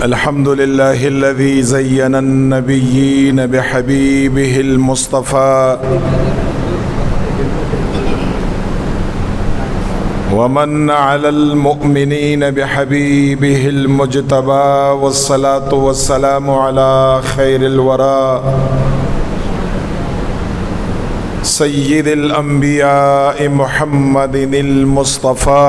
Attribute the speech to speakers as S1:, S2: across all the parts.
S1: अल्हम्दुलिल्लाहि अल्लज़ी ज़य्यना अन्नबिय्यीन बिहबीबिहिल मुस्तफ़ा वमन्ना अलल मुअमिनीन बिहबीबिहिल मुज्तबा वस्सलातु वस्सलामु अला खैरिल वरा सय्यिदिल अंबिया मुहम्मदिनिल मुस्तफ़ा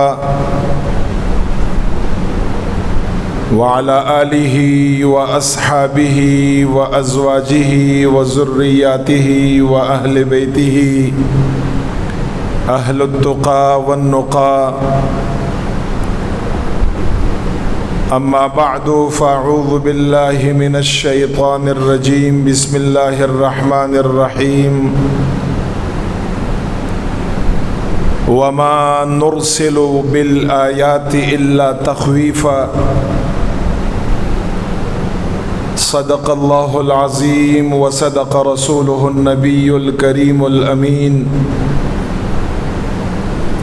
S1: वअला आलिहि व अस्हाबिहि व अज़वाजिहि व ज़ुर्रिय्यातिहि व अहलि बैतिहि अहलुत्तुक़ा वन्नुक़ा अम्मा बअदु फ़अऊज़ु बिल्लाहि मिनश शैतानिर रजीम बिस्मिल्लाहिर रहमानिर रहीम वमा नुरसिलु बिल आयाति इल्ला तख़वीफ़ा सदक़ल्लाहुल अज़ीम व सदक़ रसूलुहुन नबियुल करीमुल अमीन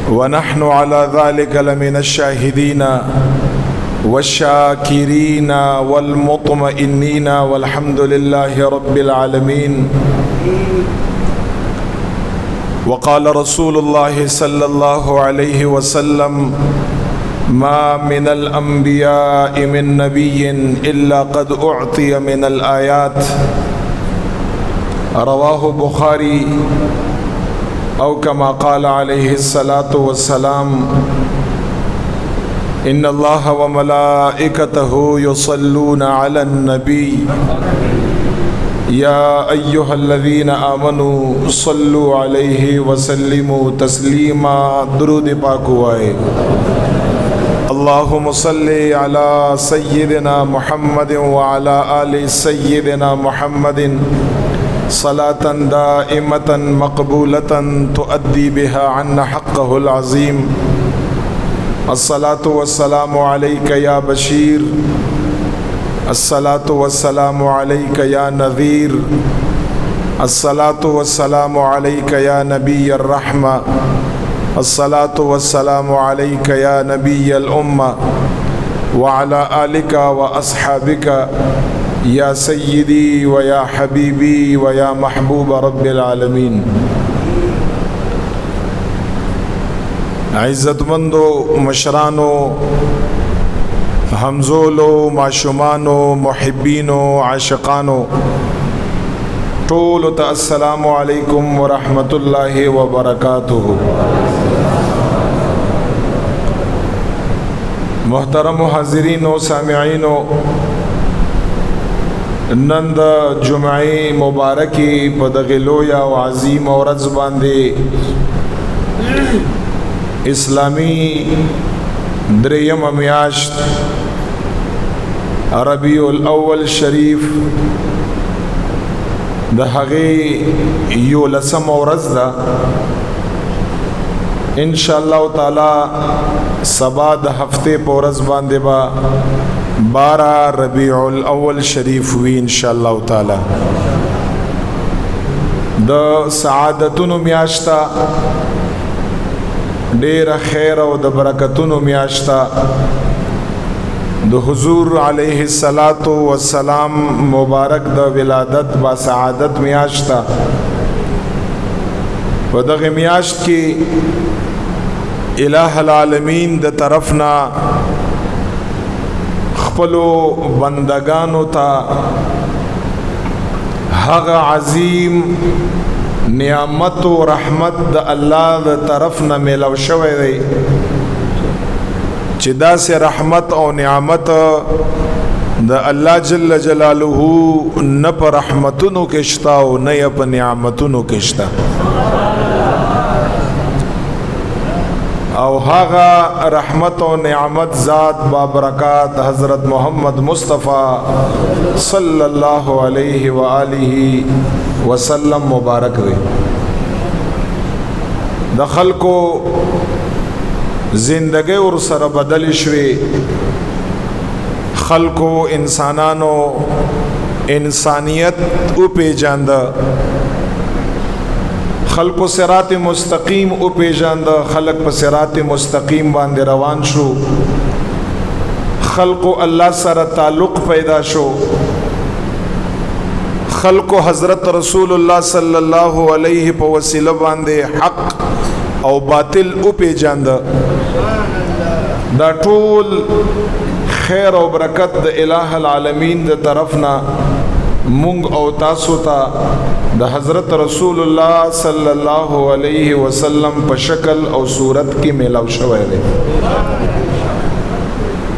S1: व नहनु अला ज़ालिका लमिनश शाहिदीन वश्शाकिरीन वल मुत्मइन्नीन वल्हम्दुलिल्लाहि रब्बिल आलमीन। वक़ाल रसूलुल्लाहि सल्लल्लाहु अलैहि वसल्लम मा मिनल अंबियाइ मिन नबिय्यिन इल्ला क़द उअतिय मिनल आयात रवाहु बुखारी औ कमा क़ाल अलैहिस्सलातु वस्सलाम इन्नल्लाह व मलाइकतहु युसल्लूना अलन नबी या अय्युहल्लज़ीना आमनू सल्लु अलैहि वसल्लिमू तस्लीमा। दुरूद पाक हुआ है। अल्लाहुम्मा सल्लि अला सय्यिदिना मुहम्मदिन व अला आलि सय्यिदिना मुहम्मदिन सलातन दाइमतन मक़बूलतन तुअद्दी बिहा अन्ना हक़्क़हुल अज़ीम। अस्सलातु वस्सलामु अलैका या बशीर अस्सलातु वस्सलामु अलैका या नज़ीर अस्सलातु वस्सलामु अलैका या नबिय्यर रहमा अस्सलातु वस्सलामु अलैका या नबिय्यल उम्मा व अला आलिका व अस्हाबिका या सय्यदी व या हबीबी व या महबूब रब्बिल आलमीन। इज़्ज़तमंदो मशरानो हमजोलो माशुमानो मुहिब्बीनो आशिकानो टोल अस्सलामु अलैकुम व रहमतुल्लाहि व बरकातुहु। मोहतरम हाज़रीनो सामिईनो नंद जुमाई मुबारकी पदगिलोया व अज़ीम औरज़ बांदे इस्लामी द्रेयम अमियाश्त रबीउल अव्वल शरीफ दहगे योलसम औरज़ दा इंशाअल्लाह ताला सबा द हफ्ते पोरज़ बांदे बा 12 रबीउल अव्वल शरीफ हुई इंशाअल्लाह ताला। द सआदतुन मियाश्ता डेर खैर और द बरकतुन मियाश्ता द हुजूर अलैहिस्सलातु वस्सलाम मुबारक द विलादत व सआदत मियाश्ता व दग मियाश्त की इलाहुल आलमीन द तरफना खपलो बंदगानो ता हग अज़ीम नियामत व रहमत द अल्लाह द तरफ न मिलव शवे दे चिदा से रहमत और नियामत द अल्लाह जल्ल जलालुहु न पर रहमतुनु किश्ता और न पर नियामतुनु किश्ता और हागा रहमत और नियामत ज़ात बाबरकात हज़रत मोहम्मद मुस्तफ़ा सल्लल्लाहु अलैहि व आलिहि वसल्लम मुबारक वे। दखल को ज़िंदगी और सर बदलिशवे खल को इंसानानो इंसानियत उपेजांद खल्क सिरात मुस्तकीम उपेजांद खलक पर सिरात मुस्तकीम बांदे रवान शो خلق الله سره تعلق پیدا شو، خلق حضرت رسول الله صلی الله علیه په وسیله باندې حق او باطل او پیجاند. دا ټول خیر او برکت د الٰه العالمین د طرفنا مونږ او تاسو ته د حضرت رسول الله صلی الله علیه وسلم په شکل او صورت کې میلاو شوی دی.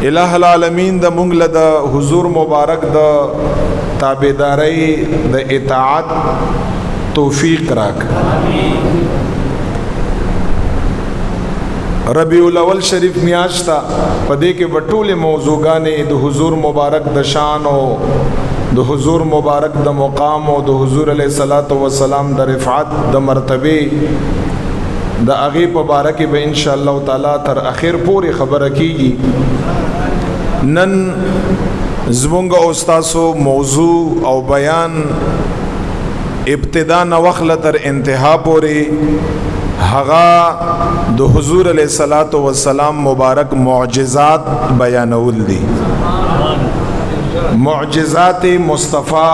S1: الٰه العالمین د مونږ له د حضور مبارک د تابعداري د اطاعت توفیق راک. ربیع الاول شریف میاشتا پدې کې بټوله موضوعګانې د حضور مبارک د شان او د حضور مبارک د مقام او د حضور علیه الصلاۃ والسلام د رفعت د مرتبه د هغه په باره کې به ان شاء الله تعالی تر اخر پورې خبره کیږي. نن زمونږ او تاسو موضوع او بیان ابتدا نو وخت تر انتها پورې هغه د حضور علیه الصلاۃ والسلام مبارک معجزات بیانول دي. معجزات مصطفی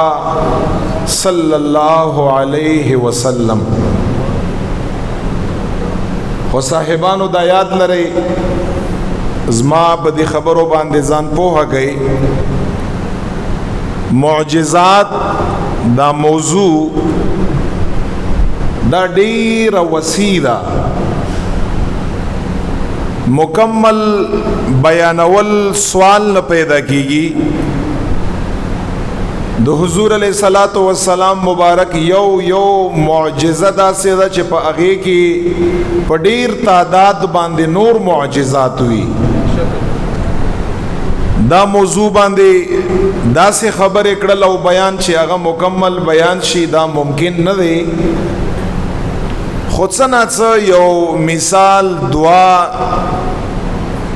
S1: صلی الله علیه وسلم. خو صاحبانو دا یاد لرئ زما په دې خبرو باندې ځان پوهه گئی. معجزات دا موضوع دا ډیره وسیع ده. مکمل بیانول سوال نه پیدا کیږي. د حضور علیه الصلاۃ والسلام مبارک یو معجزه داسې ده چې په هغې کې په ډیر تعداد باندې نور معجزات وي. دا موضوع باندې داسې خبرې کړل او بیان چې هغه مکمل بیان شي دا ممکن نه دی. خود څه یو مثال دعا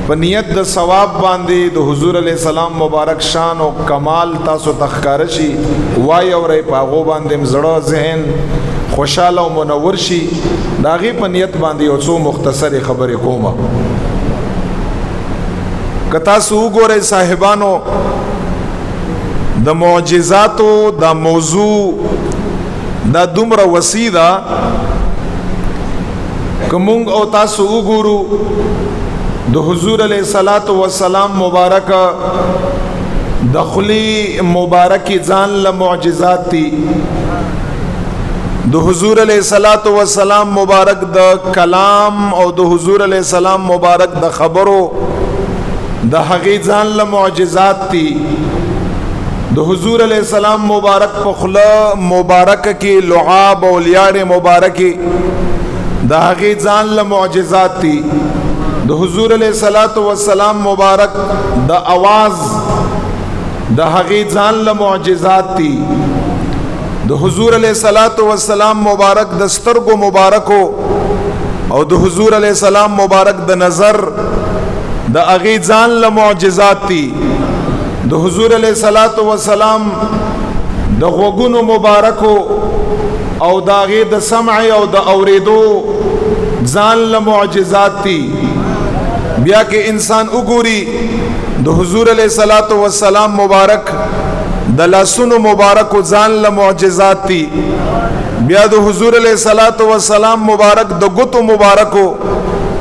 S1: په نیت د ثواب باندې د حضور علیه السلام مبارک شان او کمال تاسو تخکار شي وای او ری پاغو باندې زړه ذهن خوشاله او منور شي. دا غي په نیت باندې یو څو مختصر خبرې کومه. کتا سو ګورئ صاحبانو د معجزاتو دا موضوع دا دومره وسیع ده که مونږ او تاسو وګورو د حضور علیه الصلاۃ والسلام مبارک د خلی مبارک ځان له معجزات دي. د حضور علیه الصلاۃ والسلام مبارک د کلام او د حضور علیه السلام مبارک د خبرو د هغې ځان له معجزات دي. د حضور علیه السلام مبارک په خوله مبارک کې لعاب او لیاړې مبارکې د هغې ځان له معجزات دي. د حضور علیه الصلاۃ والسلام مبارک د आवाज د هغې ځان له معجزات دي. د حضور علیه الصلاۃ والسلام مبارک د سترګو مبارکو او د حضور علیه السلام مبارک د نظر د هغې ځان له معجزات دي. د حضور علیه الصلاۃ والسلام د غوږونو مبارکو او د هغې د سمع او د اوریدو ځان له معجزات دي. بیا کې انسان وګوري د حضور علیه الصلاۃ والسلام مبارک د لاسونو مبارکو ځان له معجزات دي. بیا د حضور علیه الصلاۃ والسلام مبارک د ګوتو مبارکو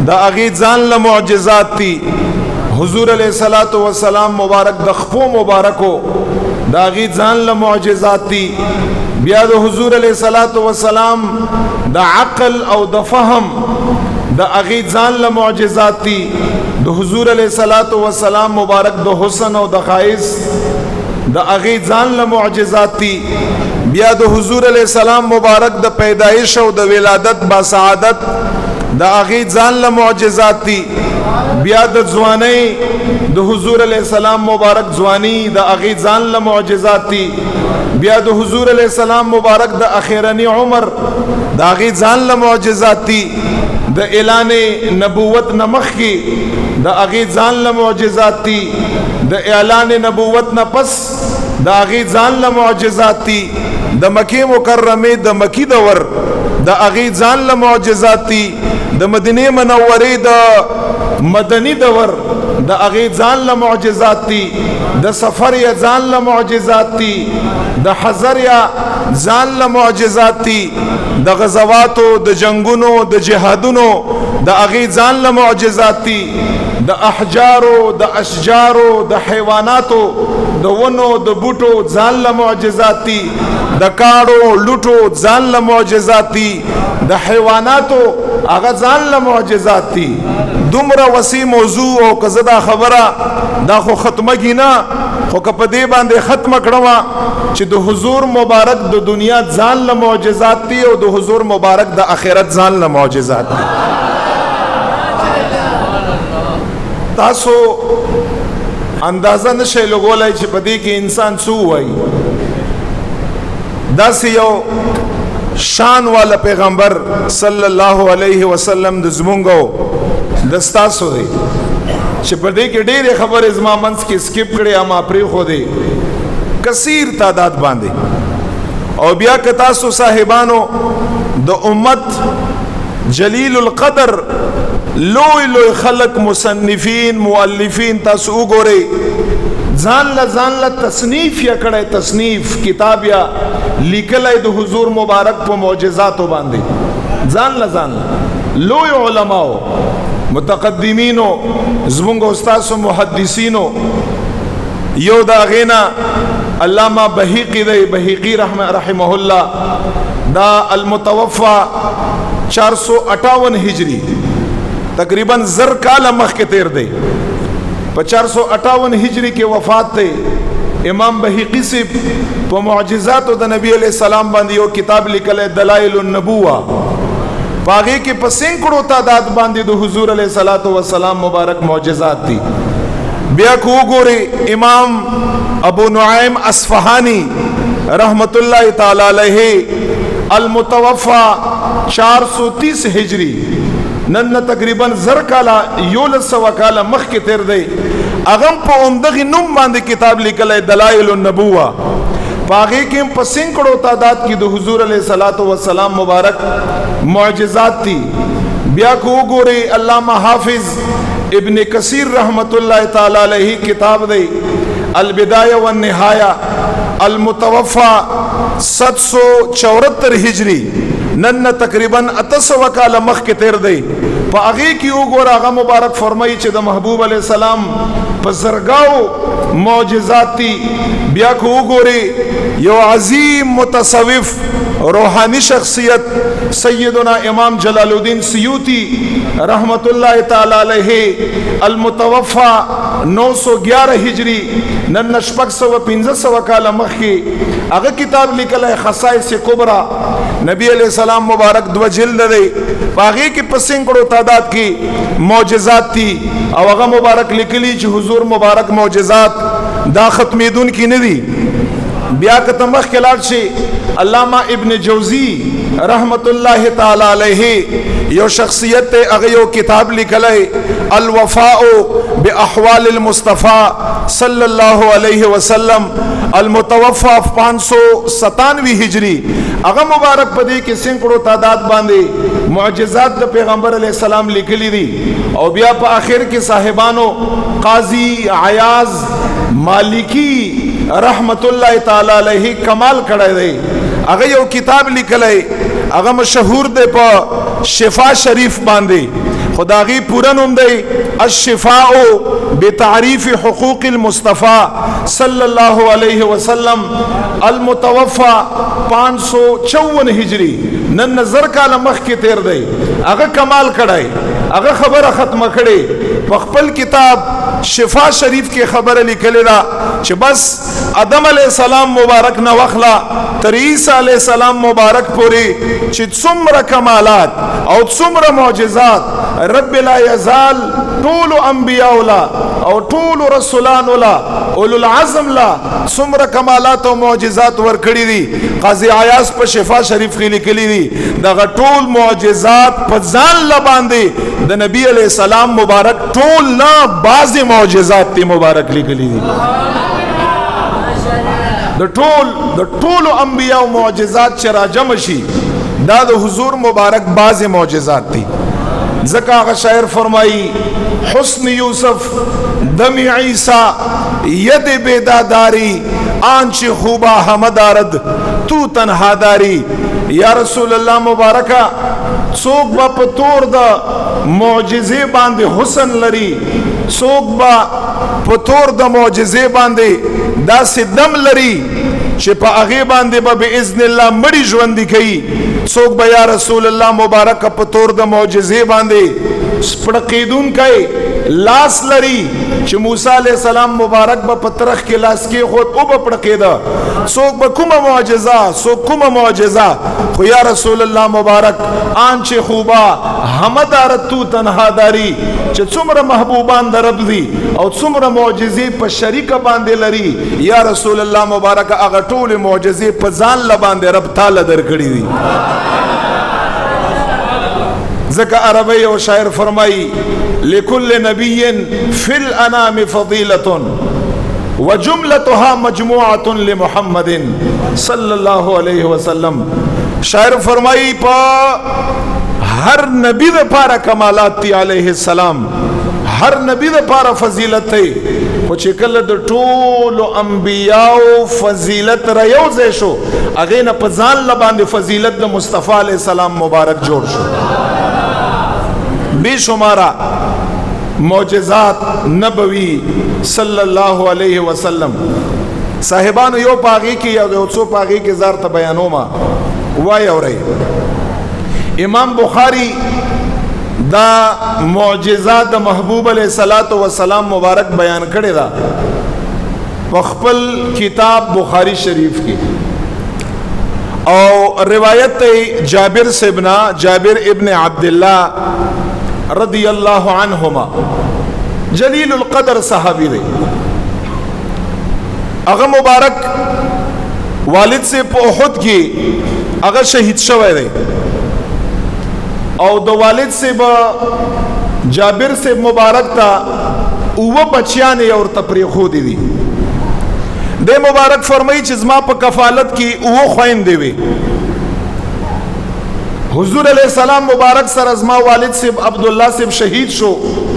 S1: د هغې ځان له معجزات دي. حضور علیه الصلاۃ والسلام مبارک د خپو مبارکو د هغې ځان له معجزات دي. بیا د حضور علیه الصلاۃ والسلام د عقل او د فهم د هغې ځان له معجزات دي. د حضور علیه الصلاۃ والسلام مبارک د حسن او د ښایست د هغې ځان له معجزات دي. بیا د حضور علیه السلام مبارک د پیدایش او د ولادت باسعادت د هغې ځان له معجزات دي. بیا د ځوانۍ د حضور علیه السلام مبارک ځواني د هغې ځان له معجزات دي. بیا د حضور علیه السلام مبارک د اخیرنی عمر د هغې ځان له معجزات دي. د اعلان نبوت نه مخکې د هغې ځان له معجزات دي. د اعلان نبوت نه پس د هغې ځان له معجزات دي. د مکې مکرمې د مکی دور د هغې ځان له معجزات دي. د مدینې منورې د مدنی دور د اغه ځان له معجزات دي، د سفر یا ځان له معجزات دي، د حضر یا ځان له معجزات دي، د غزواتو د جنگونو د جهادونو د اغه ځان له معجزات دي، د احجارو د اشجارو د حیواناتو د ونو د بوټو ځان له معجزات دي، د کاړو لوټو ځان له معجزات دي، د حیواناتو هغه ځان له معجزات دي. دومره وسیع موضوع او که زه دا خبره دا خو ختمه نه، خو که په دې باندې ختمه کړم چې د حضور مبارک د دنیا ځان له معجزات دي او د حضور مبارک د آخرت ځان له معجزات دي. تاسو اندازه نشئ لګولای چې په دې کې انسان څه وایي. داسې یو شان والا پیغمبر صلی الله علیه وسلم د زمونږ د ستاسو دی چې په دې کې ډېرې خبرې زما منځ کې سکیپ کړې اما پرېښودې کثیر تعداد باندې. او بیا که تاسو صاحبانو د امت جلیل القدر لوی لوی خلق مصنفین مؤلفین تاسو وګورئ ځان له تصنیف یا کړی تصنیف کتاب یا لیکلی د حضور مبارک په معجزاتو باندې ځان له لوی علماو متقدمینو زمونږ استاسو محدثینو یو د هغې نه علامه بهیقي دی بهیقي رحمه الله دا المتوفا 458 هجری تقریبا زر کاله مخکې تیر دی په 458 هجری کې وفات دی. امام بهیقی سے په معجزاتو د نبی علیہ السلام باندې یو کتاب لیکلی دلائل النبوه باغې کې په سینکړو تعداد باندې د حضور علیہ الصلوۃ والسلام مبارک معجزات دي. بیا کو وګورئ امام ابو نعیم اصفهانی رحمت الله تعالی علیہ المتوفا 430 هجری نن تقریبا زر کالا 1100 کالا مخکې تیر دی. اغم په عمدغه نوم باندې کتاب لیکلی دلائل النبوه باغې کې په سینکړو تعداد کې د حضور علیہ الصلوۃ والسلام مبارک معجزات دي. بیا کو وګورئ علامہ حافظ ابن کثیر رحمت الله تعالی علیہ کتاب دی البدایہ والنہایہ المتوفا 774 ہجری نن تقریبا 800 کاله مخکې تیر دی. په هغې کې وګوره هغه مبارک فرمایي چې د محبوب علیہ السلام په زرګاو معجزات دي. بیا که وګورئ یو عظیم متصوف روحانی شخصیت سیدنا امام جلال الدین سیوطی رحمت اللہ تعالی علیہ المتوفا 911 ہجری نن 615 کاله مخکې هغه کتاب لیکلی خصائص کبرا نبی علیہ السلام مبارک 2 جلد دی. هغې کې په سینکړو تعداد کې معجزات دي او هغه مبارک لیکلی چې حضور مبارک معجزات دا ختمیدونکي نه دي. بیا که ته مخکې لاړ شي علامہ ابن جوزی رحمت اللہ تعالی علیہ یو شخصیت تے هغه یو کتاب لیکلی الوفاء باحوال المصطفیٰ صلی اللہ علیہ وسلم المتوفا 597 ہجری هغه مبارک په دې کې سینکړو تعداد باندې معجزات د پیغمبر علیہ السلام لیکلی دي. او بیا په آخر کې صاحبانو قاضی عیاض مالکی رحمت اللہ تعالی علیہ کمال کړی دی. هغه یو کتاب لیکلی هغه مشهور دی په شفا شریف باندې خداغي پورا نوم دی الشفاء بتعریف حقوق المصطفى صلی الله علیہ وسلم المتوفا 554 ہجری نن نظر کاله مخکې تیر دی. هغه کمال کړی هغه خبره ختمه کړي په خپل کتاب شفا شریف کې خبره لیکلی ده چې بس آدم علیہ السلام مبارک نه وخلا تر عیسی علیہ السلام مبارک پوری چې څومره کمالات او څومره معجزات رب لا یزال ټول انبیاء لا او ټول رسولان لا اولو العزم لا څومره کمالات او معجزات ورکړي دي. قاضی عیاض په شفا شریف کې لیکلي دي دغه ټول معجزات په ځان لا باندې د نبی علیہ السلام مبارک ټول نه بعض معجزات تی مبارک لیکلي دي. د ټول انبیاء او معجزات چې راجم شي دا د حضور مبارک بعض معجزات دي. ځکه هغه شاعر فرمایي حسن یوسف دم عیسی ید بیداداری آنچ خوبا همدارد تو تنها داری. یا رسول الله مبارکا څوک با پتور دا معجزه باندې حسن لري، څوک با پتور دا معجزه باندې داسې دم لري چې په هغه باندې به باذن الله مړی ژوندۍ کوي. څوک به یا رسول الله مبارک پتور د معجزه باندې سپړقیدون کوي لاس لري چې موسی علیہ السلام مبارک به پترخ کې لاس کې خود او به پړقیدا. څوک به کومه معجزه، څوک کومه معجزه، خو یا رسول الله مبارک آنچ خوبا همدارت تو تنها داری چې څومره محبوبان در رب دي او څومره معجزې په شریکه باندې لري. یا رسول الله مبارک هغه ټول معجزې په ځان ل باندې رب تعالی درکړي دي. ځکه عربی او شاعر فرمایي لكل نبي في الانام فضيلة وجملتها مجموعة لمحمد صلی الله علیه وسلم. شاعر فرمایي په هر نبی د پاره کمالات دی علیه السلام، هر نبی د پاره فضیلت دی، خو چې کله د ټولو انبیاو فضیلت را یو ځای شو هغې نه په ځان له باندې فضیلت د مصطفی علیه السلام مبارک جوړ شو. بے شمارہ معجزات نبوی صلی اللہ علیہ وسلم. صاحبانو یو پاغی کی یا یو څو پاغی کی زار ته بیانوما وای اوري. امام بخاری دا معجزات د محبوب علیہ الصلوۃ والسلام مبارک بیان کړی دا په خپل کتاب بخاری شریف کې، او روایت جابر سے ابن جابر ابن عبداللہ رضی اللہ عنہما جلیل القدر صحابی دی. اغا مبارک والد سے په احد کی اغا شہید شوئے دی، او دو والد سے با جابر سے مبارک تا اوہ بچیانے اور تپریخو دی دی. دے مبارک فرمائی چیز ما پا کفالت کی اوہ خوین دی وی. حضور علیہ السلام مبارک سر از ما والد سے عبداللہ سے شہید شو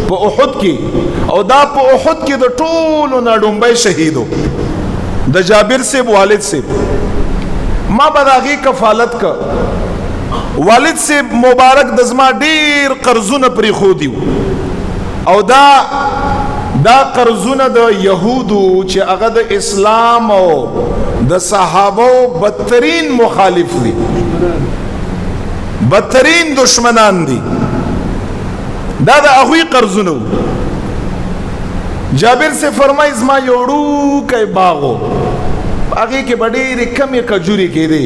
S1: پا احد کی، او دا پا احد کی دا ټولو نا ډومبی شہیدو دا جابر سے والد سے. ما بداغی کفالت کا والد سے مبارک دزما ډیر قرضونه پری خو دیو، او دا قرضونه د یهودو چې هغه د اسلام او د صحابو بدترین مخالف دي، بدترین دشمنان دي. دا د هغوی قرضونه. جابر سے فرمائی زما یوړو کای باغو هغې کې به ډېرې کمې کجورې کېدې.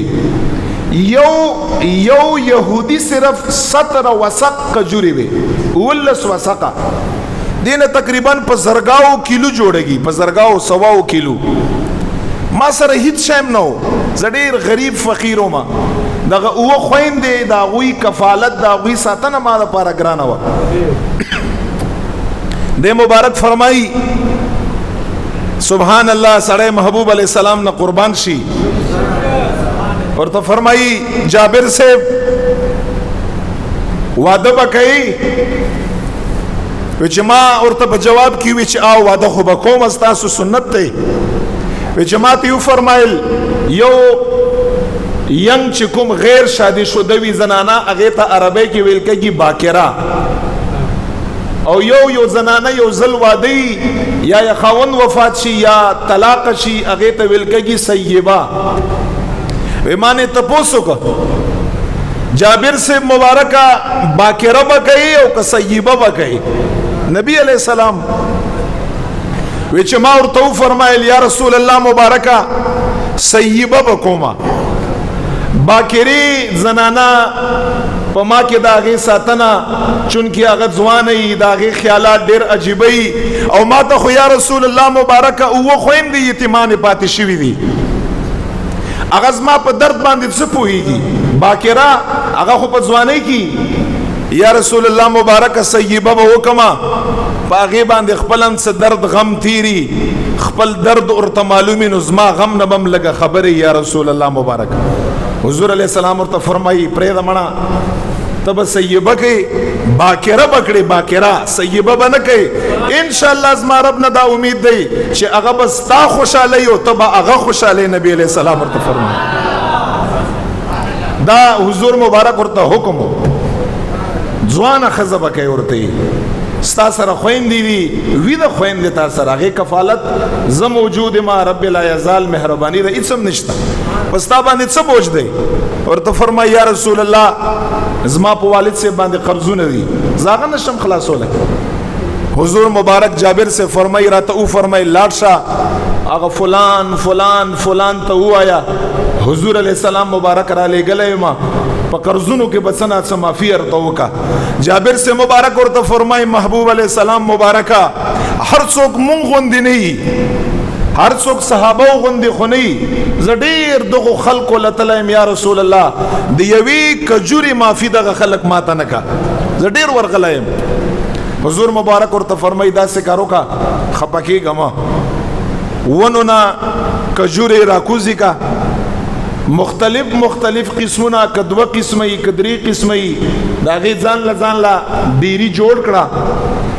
S1: یو یهودی صرف 17 وسق کجورې وې، 19 وسقه دینه تقریبا په زرګاو کیلو جوړېږي، په زرګاو 100 کیلو. ما سره هیڅ شایم نه و، زه ډېر غریب فقیر وم. دغه اوه خویندې د هغوی کفالت د هغوی ساتنه ما دپاره ګرانه وه. دې مبارک فرمایي سبحان الله سړی محبوب علیہ السلام نه قربان شي. ورته فرمایي جابر صاحب واده به کوي؟ وی چې ما ورته په جواب کې وی چې او واده خو به کوم، ستاسو سنت دی. وی چې ما ته یو فرمایل یو ینګ چې کوم غیر شادي شده وي زنانه هغې ته عربی کې ویل کېږي باکره، او یو زنانه یو ځل واده یا خاوند وفات شي یا طلاق شي هغې ته ویل کېږي سیبه. وی ما نه تپوس وکړه جابر صاحب مبارکه باکره به کوي او که سیبه به کوي؟ نبی علیہ السلام وی چې ما ورته وفرمایل یا رسول الله مبارکه سیبه به کومه، باکری زنانا په ما کې د هغې ساتنه چونکې هغه ځوانه یي، د هغې خیالات ډېر عجیبه یي، او ما ته خو یا رسول الله مبارکه اوه خویندې یتیمانې پاتې شوي دي. هغه زما په درد باندې څه پوهېږي؟ باکره هغه خو په ځوانۍ کې. یا رسول الله مبارکه سیبه به وکمه، په هغې باندې خپل هم څه درد غم تیری، خپل درد ورته معلومي، نو زما غم نه به هم لږه خبرې یا رسول الله مبارک. حضور علیہ السلام ورته فرمایي پرېږده مړه تب سیبه کې باکره بکړي، باکره سیبه به نه کوي. انشاءالله زما رب نه دا امید دی چې هغه به ستا خوشحالي او ته به هغه خوشحالي. نبی علیہ السلام ورته فرمایي دا حضور مبارک ورته حکم ځوانه ښځه به کوي ورته ستا سره خویندې دي وي د خویندې تا سره هغې کفالت زه موجود ما رب لا یزال مهرباني ده هېڅ هم نشته په ستا باندې څه بوج دی. ورته فرمایي یا رسول الله زما په والد صاحب باندې قرضونه دي زه هغه نشم خلاصولی. حضور مبارک جابر سے فرمائی راته او فرمائی لاړ شه هغه فلان فلان فلان ته ووایه حضور علیہ السلام مبارک را لېږلی ما په قرضونو کې به څه نه څه معافي ورته وکړه. جابر سے مبارک ورته فرمائی محبوب علیہ السلام مبارکه هر څوک مونږ غوندې نه وي، هر څوک صحابه غوندې خو نه وي. زه ډېر دغو خلکو له تله یم یا رسول الله د یوې کجورې معافي دغه خلک ماته نه کا، زه ډېر ورغلی یم. حضور مبارک ورته فرمائی داسې کار وکړه خفه کېږه مه، ونو نه کجورې راکوزي کا، مختلف قسمونه که دوه قسمه یي که درې قسمه یي د هغې ځان له ډیري جوړ کړه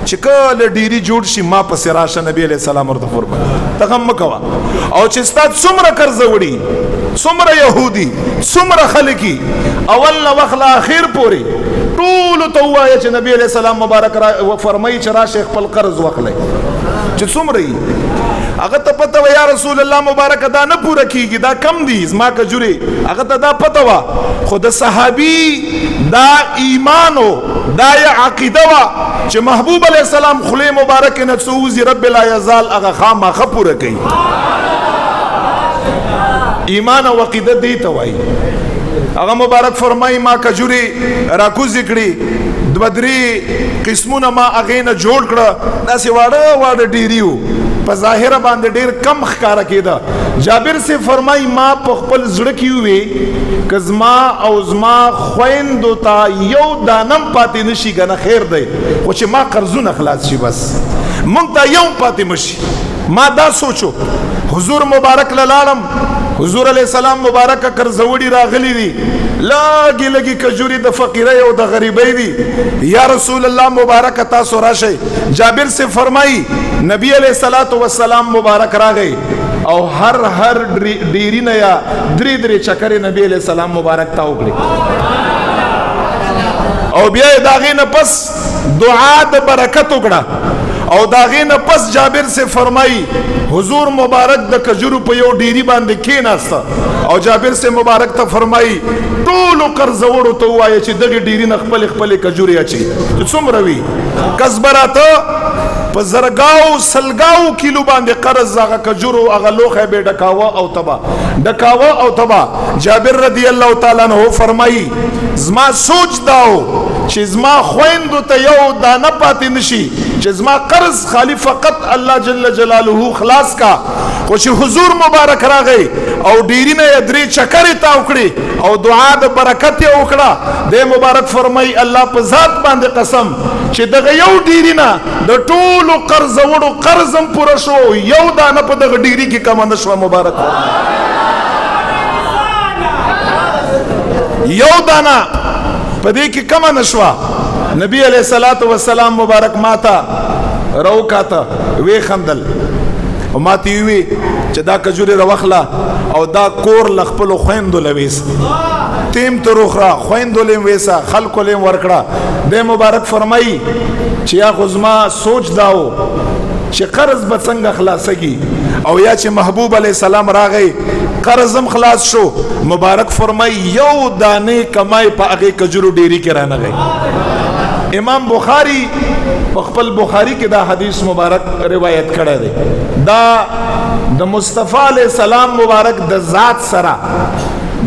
S1: چې کله ډیري جوړ شي ما پسې راشه. نبی علیہ السلام ورته فرمایي ته غم مه کوه او چې ستا څومره قرضه وړي څومره یهودي څومره خلک یي اول نه وخت له اخر پورې ټولو ته ووایه چې نبی علیہ السلام مبارک فرمایي چې راشه خپل قرض واخلئ چې څومره یي. هغه ته پته وه یا رسول الله مبارک دا نه پوره کیږي دا کم دي زما کجورې، هغه ته دا پته وه خو د صحابي دا ایمان و دا یې عقیده وه چې محبوب علیہ السلام خولې مبارکې نه څه وځي رب لا یزال هغه خامخا پوره کوي. ایمان او عقیده دې ته وایي. هغه مبارک فرمایي ما کجورې راکوزې کړي دوه درې قسمونه ما هغې نه جوړ کړه داسې واړه واړه ډیري وو په ظاهره باندې ډېر کم ښکاره کېده. جابر سے فرمایي ما په خپل زړه کې ووې که زما او زما خویندو ته یو دانم پاتې نه شي که نه خیر دی خو چې ما قرضونه خلاص شي بس مونږ ته یو پاتې مشي. ما دا سوچو حضور مبارک له لاړم حضور علیہ السلام مبارکه قرضوړي راغلي دي لږې لږې کجوري د فقیرۍ او د غریبۍ دي. یا رسول الله مبارکه تاسو راشئ. جابر سے فرمایي نبی علیہ الصلوۃ والسلام مبارک راغی او هر ډیری نه یا درې چکرې نبی علیہ السلام مبارک ته وکړي او بیا یې د هغې نه پس دعا د برکت وکړه او د هغې نه پس جابر سے فرمایي حضور مبارک د کجورو په یو ډیری باندې کېناسته او جابر سے مبارک ته فرمایي ټولو قرضوړو ته ووایه چې دغې ډیري نه خپلې کجورې اچوي چې څومره وي. کس به راته په زرګاو سلګاو کیلو باندې قرض هغه کجورو هغه لوښی به ډکاوه او تبا. جابر رضی الله تعالی عنہ فرمایي زما سوچ داو چې زما خویندو ته یو دانه پاتې نشي چې زما قرض خالی فقط الله جل جلاله خلاص کا خو چې حضور مبارک راغی او ډیری نه یې درې چکرې تاو کړې او دعا د برکت یې وکړه. د مبارک فرمایي الله په ذات باندې قسم چې دغه یو ډیری نه د ټولو قرضوړو قرض هم پوره شو یو دانه په دغه ډیری کې کمه نه شوه. مبارک یو دانه په دې کې کمه نه شوه. نبی علیہ الصلوۃ والسلام مبارک ماته راوکاته وی خندل او ماته وی چې دا کجوري راوخله او دا کور له خپلو خویندو لویس تیم ته روخره خویندو لیم ویسه خلکو لیم ورکړه. د مبارک فرمایي چې یا خو زما سوچ داو چې قرض به څنګه خلاصېږي او یا چې محبوب علیہ السلام راغی قرضم خلاص شو. مبارک فرمایي یو دانې کمای په هغې کجورو ډیري کې رانغی. امام بخاری په خپل بخاری کې دا حدیث مبارک روایت کړی دی. دا د مصطفی علیہ السلام مبارک د ذات سره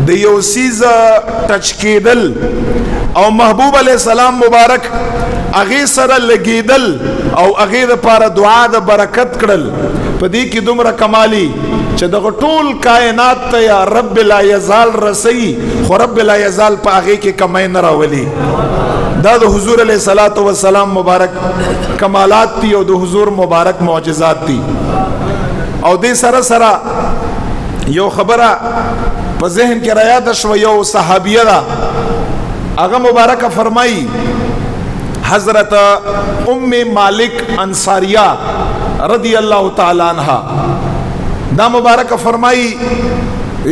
S1: د یو سیز ټچ کېدل او محبوب علیہ السلام مبارک هغې سره لګېدل او هغې دپاره دعا د برکت کړل په دې کې دومره کمالي چې دغه ټول کائنات ته یا رب لا یزال رسي خو رب لا یزال په هغې کې کمی نه راولي. دا د حضور علیہ الصلوۃ والسلام مبارک کمالات دي او د حضور مبارک معجزات دي. او دې سره سره یو خبره په ذهن کې را یاده شوه. یو صحابیه ده هغه مبارک فرمای حضرت ام مالک انصاریہ رضی اللہ تعالی عنہ دا مبارک فرمای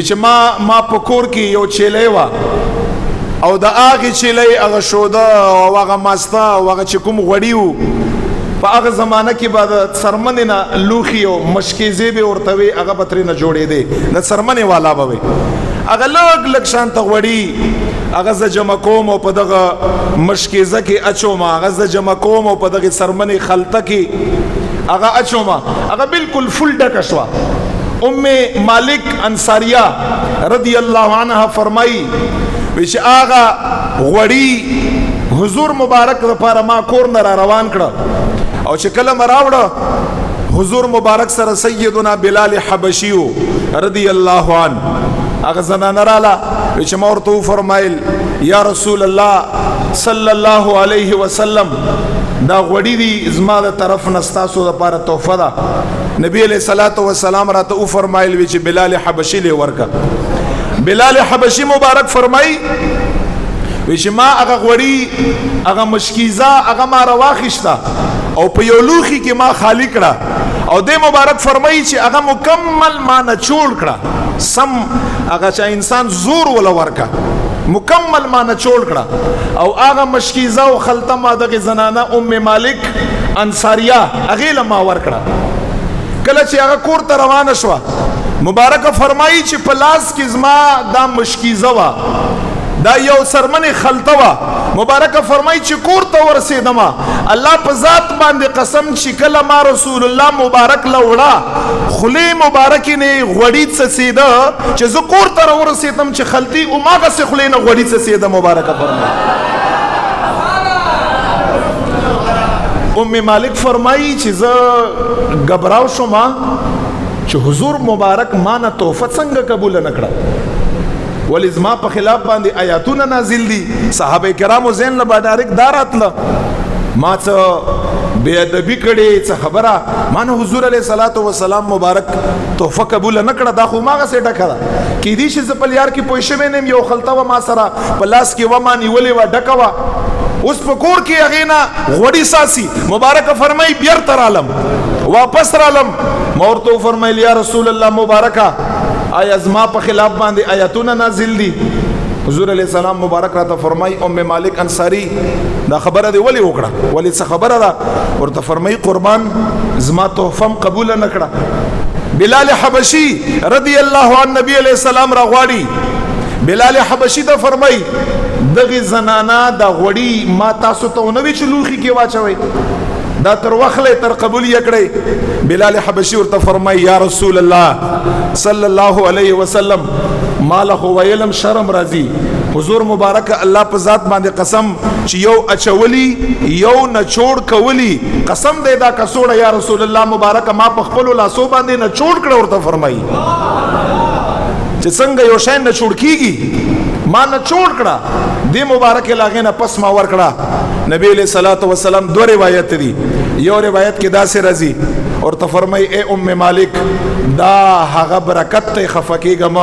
S1: چې ما پکور کې یو چیلې وا او د هغه چیلې هغه شوده او هغه ماستا او هغه چې کوم غړیو په هغه زمانہ کې بعد سرمنې نه لوخي او مشکیزه به ورته وي هغه بتري نه جوړې دي د سرمنې والا به وي هغه لږ شان ته غړی هغه ز جمع کوم او په دغه مشکیزه کې اچو ما هغه ز جمع کوم او په دغه سرمنې خلطه کې هغه اچو ما هغه بالکل فل ډک شوا ام مالک انصاریہ رضی اللہ عنہ فرمائی ویچ آغا غوڑی حضور مبارک دپارا ما کور نرا روان کڑا او چې کله مراوڑا حضور مبارک سر سیدنا بلال حبشیو رضی اللہ عنہ آغا زنان رالا ویچ مورتو فرمائل یا رسول اللہ صلی اللہ علیہ وسلم دا غوڑی دی ازما دا طرف نستاسو دا پارا توفہ دا نبی علیہ الصلوۃ والسلام راته او فرمایل وی چې بلال حبشی له ورکا بلال حبشی مبارک فرمای وی چې ما هغه غوړی هغه مشکیزه هغه ما رواخشتا او په یو لوخي کې ما خالی کړه او د مبارک فرمای چې هغه مکمل ما نه چول کړه سم هغه چې انسان زور ولا ورکا مکمل ما نه چول کړه او هغه مشکیزه او خلطه ما دغه زنانه ام مالک انصاریہ هغه لما ور کړه کله چې هغه کور ته روانه شو مبارک فرمایي چې په لاس کې زما دا مشکیزه وا دا یو سرمنې خلطه وا مبارک فرمایي چې کور ته ورسېدم الله په ذات باندې قسم چې کله ما رسول الله مبارک لوړه خلی مبارک نه غوړی څسیده چې زه کور ته ورسېدم چې خلطي او ماغه سه خلی نه غوړی څسیده مبارک فرمایي ام مالک فرمائی چې زه غبراو شوم چې حضور مبارک ما نه تحفه څنګه قبول نکړه ولی زما په خلاف باندې آیاتونه نازل دي صحابه کرامو زین له ډایرک داراتله ما څه بے ادبی کړي څه خبره ما نه حضور علیه الصلاۃ والسلام مبارک تحفه قبول نکړه دا خو ماغه سه ډکړه کې دي چې زپل یار کې پوښښ مې نیم یو خلطه و ما سره په لاس کې و ما نیولې و ډکوا اس پکور کی اغینا غوڑی ساسی مبارک فرمائی بیر تر عالم واپس رالم مورتو فرمائی یا رسول اللہ مبارکہ آیا ازما پا خلاف باندے آیاتونا نازل دی حضور علیہ السلام مبارک راتا فرمائی ام مالک انصاری دا خبر دی ولی اکڑا ولی سا خبر دا ورطا فرمائی قربان ازما تحفم قبول نکڑا بلال حبشی رضی اللہ عنہ نبی علیہ السلام را غواڑی بلال حبشی دا فرمائی دغه زنانا دا غوړی ما تاسو ته نو وی چلوخي کې واچوي دا تر وخله تر قبول یکړي بلال حبشی ورته فرمای یا رسول الله صلی الله علیه وسلم مالخ ویلم شرم راضی حضور مبارک الله په ذات باندې قسم چې یو اچولی یو نچوړ کولی قسم دې دا کسوړه یا رسول الله مبارک ما په خپل لاسو باندې نچوړ کړ ورته فرمای چې څنګه یو شین نچوړ کیږي ما نه چوړ کړه دی مبارک لاغه نه پس ما ور کړه نبی علیہ الصلوۃ والسلام دو روایت دي یو روایت کې دا سه راځي اور ته فرمای اے ام مالک دا هغه برکت ته خفقېګم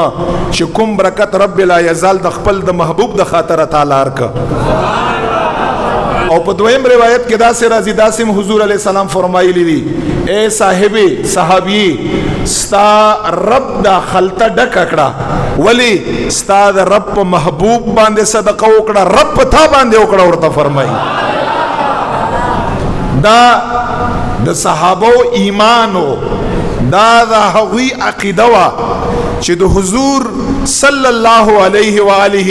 S1: چې کوم برکت رب لا یزال د خپل د محبوب د خاطر تعالی ارک او په دویم روایت کې دا سه راځي داسم حضور علیہ السلام فرمایلی دي اے صاحب صحابی ستا رب دا خلطه ډک کړه ولی ستا د رب محبوب باندې صدقه وکړه رب تا باندې وکړه ورته فرمایي دا د صحابو ایمانو دا د هغوی عقیده وا چې د حضور صلی الله علیه و آله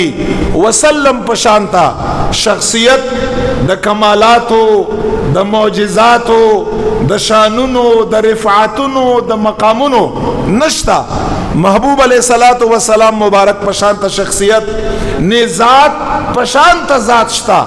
S1: وسلم په شانتا شخصیت د کمالاتو د معجزاتو د شانونو د رفعتونو د مقامونو نشتا محبوب علیہ الصلوۃ والسلام مبارک پشانت شخصیت نے ذات پشانت ذات شتا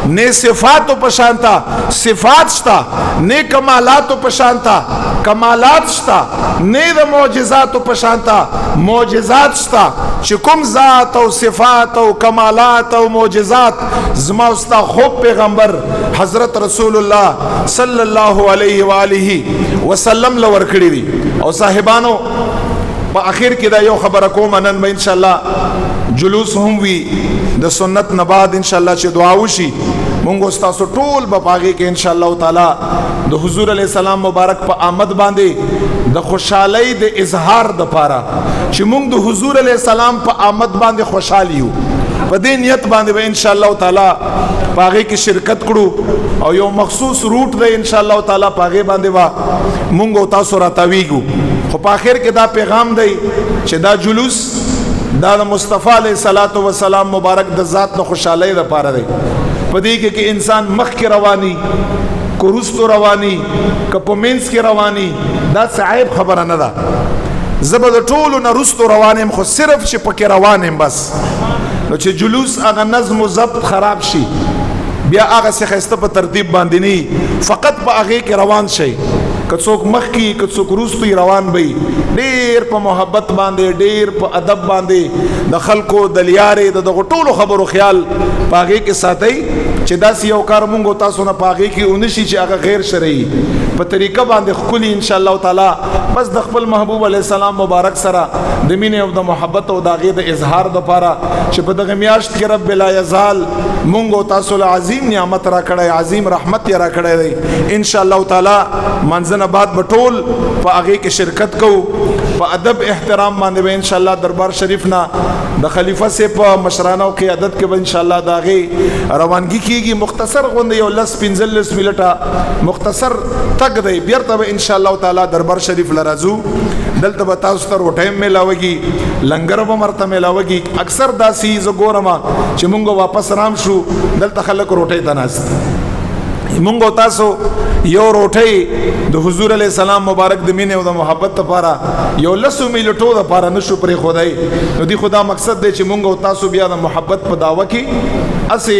S1: نے صفات پشانتا صفات شتا نے کمالات پشانتا کمالات شتا نے د معجزات پشانتا معجزات شتا چکم ذات او صفات او کمالات او معجزات زما استا خوب پیغمبر حضرت رسول اللہ صلی اللہ علیہ وآلہ وسلم لور کړی دي او صاحبانو په اخر کې دا یو خبره کوم نن به ان شاء الله جلوس هم وي د سنت نه بعد ان شاء الله چې دعا وشي مونږ تاسو ټول به پاږي کې ان شاء الله تعالی د حضور علیه السلام مبارک په آمد باندې د خوشحالۍ د اظهار د پاره چې مونږ د حضور علیه السلام په آمد باندې خوشحال یو په دې نیت باندې به ان شاء الله تعالی پاږي کې شرکت کړو او یو مخصوص روټ دی ان شاء الله تعالی پاږي باندې وا مونږ تاسو راتاویږو خو په اخر کې دا پیغام دی چې دا جلوس دا د مصطفی علیه الصلاۃ والسلام مبارک د ذات نه خوشحالۍ لپاره دی په دې کې انسان مخ کې رواني کورستو رواني کپومنس کې رواني دا صعيب خبره نه ده زبد ټولو نه رستو روانم خو صرف چې پکې روانم بس نو چې جلوس هغه نظم او ضبط خراب شي بیا هغه څه خسته په ترتیب باندې نه فقط په هغه کې روان شي که څوک مخ کې که څوک روستو روان وي ډیر په محبت باندې ډیر په ادب باندې د خلکو د لیارې د ټولو خبرو خیال پاږي کې ساتي چې داس یو کار مونږ تاسو نه پاږي کې اونشي چې هغه غیر شرعي په طریقه باندې خولي ان شاء الله تعالی بس د خپل محبوب علی السلام مبارک سره د مینې او د محبت او د هغه د اظهار د پاره چې په دغه میاشت کې رب لا یزال مونږ تاسو له عظیم نعمت را کړی عظیم رحمت را کړی دی ان شاء الله تعالی منځنه بعد بټول په هغه کې شرکت کوو په ادب احترام باندې به ان شاء الله دربار شریف نه د خلیفہ سے په مشرانه او قیادت کې به ان شاء الله داغه روانګي کیږي مختصر غونډه یو 15 منټه مختصر تک دی بیرته به ان شاء الله تعالی دربار شریف لرازو دلته به تاسو ته ټایم ملاويږي لنګر به مرته ملاويږي اکثر داسي ز ګورما چې مونږ واپس رام شو دلته خلک روټي تناست مونږ تاسو یو روټي د حضور علی السلام مبارک د مینې او د محبت لپاره یو لسو میلټو د لپاره نشو پرې خدای نو دی خدا مقصد دی چې مونږ تاسو بیا د محبت په داوا کې اسی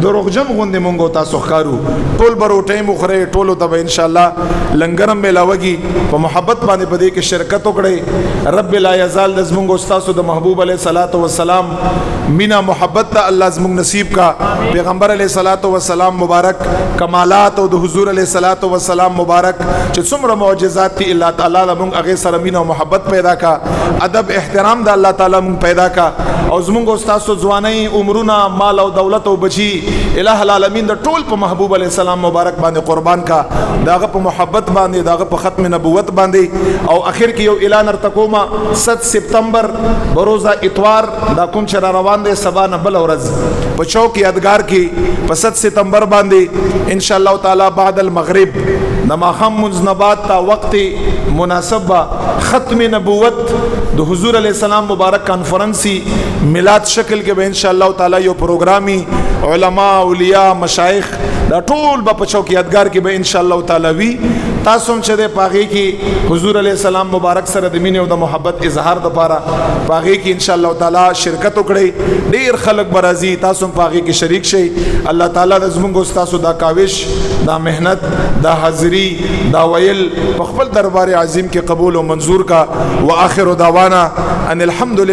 S1: دروغجن غوندې مونږ تاسو ښکارو ټول به روټي مخره ټولو ته ان شاء الله لنګرم ملاوږي په محبت باندې په دې کې شرکت وکړي رب لا یزال زمونږ تاسو د محبوب علیه الصلاۃ والسلام مینا محبت ته الله زمونږ نصیب کا پیغمبر علیه الصلاۃ والسلام مبارک کمالات او د حضور علیه الصلاۃ والسلام مبارک چې څومره معجزات دي الله تعالی زمونږ هغه سره مینا او محبت پیدا کا ادب احترام د الله تعالی مونږ پیدا کا او زمونږ تاسو ځواني عمرونه مال او دولت او بچي الہ العالمین د ټول په محبوب علیه السلام مبارک باندې قربان کا داغه په محبت باندې داغه په ختم نبوت باندې او اخر کې یو اعلان ارتکوما 7 سپتمبر بروزه اتوار دا کوم چې روان دي سبا نه بل ورځ په چوک یادګار کې په 7 سپتمبر باندې ان شاء الله تعالی بعد المغرب د ماخم منځنبات تا وخت مناسب ختم نبوت د حضور علیه السلام مبارک کانفرنسی میلاد شکل کې به ان شاء الله تعالی یو پروګرامي علما اولیاء مشایخ دا ټول په چوک یادګار کې به ان شاء الله تعالی وی تاسو هم چې د پاغي کې حضور علیه السلام مبارک سره د مینې او د محبت اظهار د پاره پاغي کې ان شاء الله تعالی شرکت وکړي ډیر خلک برازي تاسو هم پاغي کې شریک شئ الله تعالی د زمونږ تاسو دا کاوش دا مهنت دا حاضری دا ویل په خپل دربار عظیم کې قبول او منظور کا واخر دعوانا ان الحمد